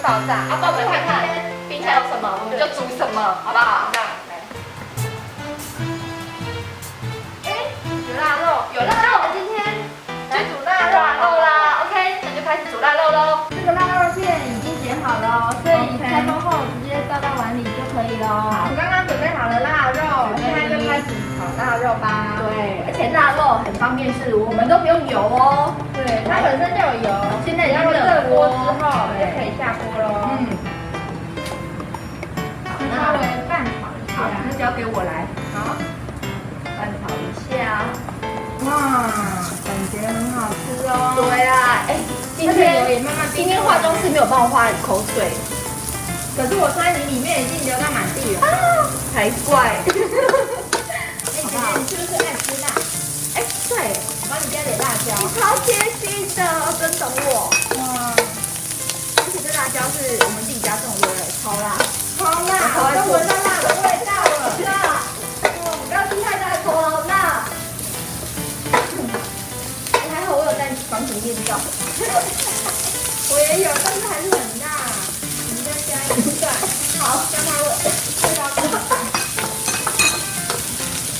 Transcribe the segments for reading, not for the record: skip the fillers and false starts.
爆炸。啊，爆炸看看冰箱有什么，我们就煮什么，好不好？这样来。有腊肉，有腊肉，我们今天来煮腊肉啦。OK， 那就开始煮腊肉喽。这个腊肉片已经剪好了哦，所以开封后直接倒到碗里就可以了。好，我刚刚准备好了腊肉，现在就开始炒腊肉吧。对，而且腊肉很方便，是我们都不用油哦。对，它本身就有油，现在已经热热锅之锅后就可以下锅喽。好，稍微拌炒一下。好，那交给我来。好，拌炒一下。哇，感觉很好吃哦。对啦，今天也慢慢今天化妆师没有帮我画口水，可是我猜你里面已经流到满地了。才怪。姐姐，你是不是爱吃辣？对，我帮你加点辣椒。你超贴心的，真懂我。哇，而且这辣椒是我们自己家种的，超辣。好辣，我都闻到辣的味道了。辣，哇，不要吃太大口了，辣。还好我有戴防毒面罩。我也有，但是还是很辣。你再加一点。好，让它味道更好。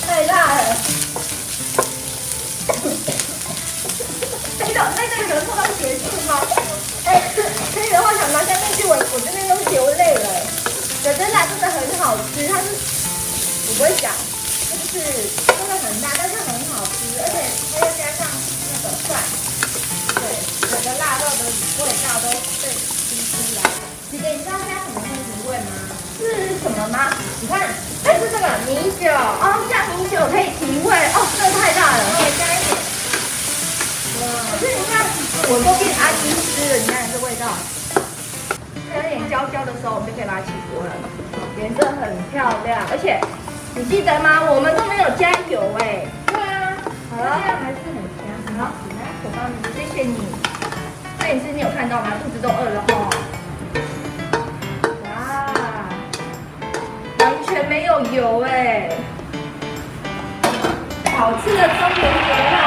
太辣了。那个有人碰到结束吗？可以的话想拿下面具，我这边都流泪了。可是辣真的很好吃，它是我不会讲，就是真的很辣，但是很好吃，而且它又加上那个蒜，对，整个腊肉的味道都被吸出来。姐姐，你知道加什么会提味吗？是什么吗？你看，就是这个米酒。哦，加米酒可以提味哦，这个太辣了。可以加一点。可是你看，我都变阿基斯了，你看这味道。有点焦焦的时候，我们就可以把它起锅了，颜色很漂亮，而且你记得吗？我们都没有加油哎。对啊，好了，这样还是很香。好，来，我帮你，谢谢你。那你有看到吗？肚子都饿了哦。哇，完全没有油哎，好吃的中原油辣